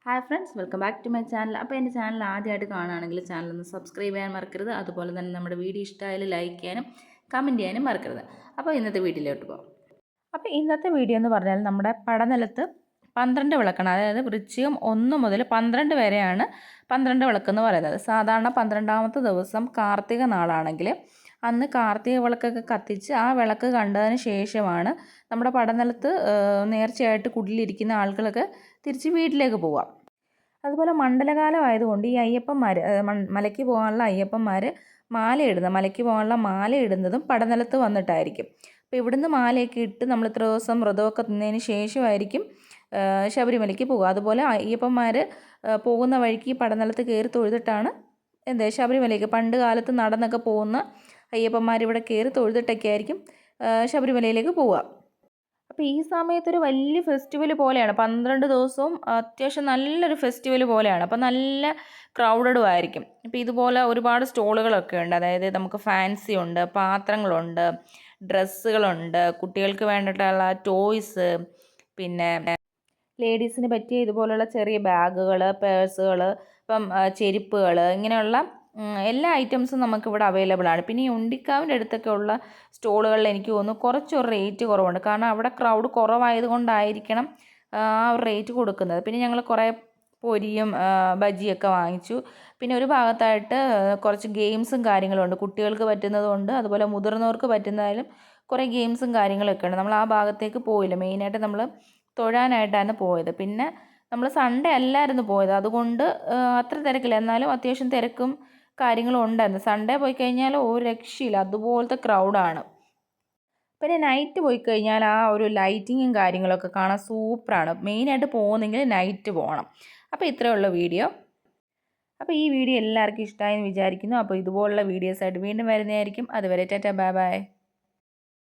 Hi friends, welcome back to my channel. അപ്പോൾ എൻ്റെ channel ആദ്യമായിട്ട് കാണുകയാണെങ്കിൽ ചാനൽ ഒന്ന് സബ്സ്ക്രൈബ് ചെയ്യാൻ മറക്കരുത്. അതുപോലെ തന്നെ നമ്മുടെ വീഡിയോ ഇഷ്ടമായാലും ലൈക്ക് ചെയ്യാനും കമൻറ്റ് ചെയ്യാനും മറക്കരുത്. അപ്പോൾ ഇന്നത്തെ വീഡിയോയിലോട്ട് പോകാം. അപ്പോൾ ഇന്നത്തെ വീഡിയോ എന്ന് പറഞ്ഞാൽ നമ്മുടെ പടനിലത്ത് 12 വിളക്കാണ്. അതായത് വൃശ്ചികം 1 മുതൽ 12 വരെയാണ് 12 വിളക്കെന്ന് പറയുന്നത്. സാധാരണ 12ാമത്തെ ദിവസം കാർത്തിക നാളാണെങ്കിൽ അന്ന് കാർത്തിക വിളക്കൊക്കെ കത്തിച്ച് ആ വിളക്ക് കണ്ടതിന് ശേഷമാണ് നമ്മുടെ പടനിലത്ത് നേർച്ചയായിട്ട് കുടിലിരിക്കുന്ന ആളുകളൊക്കെ തിരിച്ച് വീട്ടിലേക്ക് പോവാം. അതുപോലെ മണ്ഡലകാലം ആയതുകൊണ്ട് ഈ അയ്യപ്പന്മാർ മലയ്ക്ക് പോകാനുള്ള അയ്യപ്പന്മാർ മലയ്ക്ക് പോകാനുള്ള മാല ഇടുന്നതും പടനിലത്ത് വന്നിട്ടായിരിക്കും. അപ്പോൾ ഇവിടുന്ന് മാലയൊക്കെ ഇട്ട് നമ്മൾ ഇത്ര ദിവസം വ്രതമൊക്കെ തിന്നതിന് ശേഷമായിരിക്കും ശബരിമലയ്ക്ക് പോകുക. അതുപോലെ അയ്യപ്പന്മാർ പോകുന്ന വഴിക്ക് പടനിലത്ത് കയറി തൊഴുതിട്ടാണ് ശബരിമലയ്ക്ക് പണ്ട് കാലത്ത് നടന്നൊക്കെ പോകുന്ന അയ്യപ്പന്മാർ ഇവിടെ കയറി തൊഴുതിട്ടൊക്കെ ആയിരിക്കും ശബരിമലയിലേക്ക് പോവുക. അപ്പോൾ ഈ സമയത്തൊരു വലിയ ഫെസ്റ്റിവൽ പോലെയാണ്. 12 ദിവസവും അത്യാവശ്യം നല്ലൊരു ഫെസ്റ്റിവൽ പോലെയാണ്. അപ്പോൾ നല്ല ക്രൗഡഡും ആയിരിക്കും. ഇപ്പോൾ ഇതുപോലെ ഒരുപാട് സ്റ്റോളുകളൊക്കെ ഉണ്ട്. അതായത് നമുക്ക് ഫാൻസി ഉണ്ട്, പാത്രങ്ങളുണ്ട്, ഡ്രസ്സുകളുണ്ട്, കുട്ടികൾക്ക് വേണ്ടിയിട്ടുള്ള ടോയ്സ്, പിന്നെ ലേഡീസിന് പറ്റിയ ഇതുപോലുള്ള ചെറിയ ബാഗുകൾ, പേഴ്സുകൾ, ഇപ്പം ചെരുപ്പുകൾ, ഇങ്ങനെയുള്ള എല്ലാ ഐറ്റംസും നമുക്കിവിടെ അവൈലബിൾ ആണ്. പിന്നെ ഈ ഉണ്ടിക്കാവിൻ്റെ അടുത്തൊക്കെ ഉള്ള സ്റ്റോളുകളിൽ എനിക്ക് തോന്നുന്നു കുറച്ചൊരു റേറ്റ് കുറവുണ്ട്. കാരണം അവിടെ ക്രൗഡ് കുറവായതുകൊണ്ടായിരിക്കണം ആ ഒരു റേറ്റ് കൊടുക്കുന്നത്. പിന്നെ ഞങ്ങൾ കുറേ പൊരിയും ബജിയൊക്കെ വാങ്ങിച്ചു. പിന്നെ ഒരു ഭാഗത്തായിട്ട് കുറച്ച് ഗെയിംസും കാര്യങ്ങളും ഉണ്ട്. കുട്ടികൾക്ക് പറ്റുന്നതുകൊണ്ട് അതുപോലെ മുതിർന്നവർക്ക് പറ്റുന്നതായാലും കുറേ ഗെയിംസും കാര്യങ്ങളൊക്കെ ഉണ്ട്. നമ്മൾ ആ ഭാഗത്തേക്ക് പോയില്ല. മെയിനായിട്ട് നമ്മൾ തൊഴാനായിട്ടാണ് പോയത്. പിന്നെ നമ്മൾ സൺഡേ അല്ലായിരുന്നു പോയത്, അതുകൊണ്ട് അത്ര തിരക്കില്ല. എന്നാലും അത്യാവശ്യം തിരക്കും കാര്യങ്ങളും ഉണ്ടായിരുന്നു. സൺഡേ പോയി കഴിഞ്ഞാൽ ഒരു രക്ഷയില്ല, അതുപോലത്തെ ക്രൗഡാണ്. പിന്നെ നൈറ്റ് പോയി കഴിഞ്ഞാൽ ആ ഒരു ലൈറ്റിങ്ങും കാര്യങ്ങളൊക്കെ കാണാൻ സൂപ്പറാണ്. മെയിനായിട്ട് പോകുന്നെങ്കിൽ നൈറ്റ് പോകണം. അപ്പോൾ ഇത്രയേ ഉള്ളൂ വീഡിയോ. അപ്പോൾ ഈ വീഡിയോ എല്ലാവർക്കും ഇഷ്ടമായെന്ന് വിചാരിക്കുന്നു. അപ്പോൾ ഇതുപോലുള്ള വീഡിയോസായിട്ട് വീണ്ടും വരുന്നതായിരിക്കും. അതുവരെ ടാറ്റാ, ബൈ ബൈ.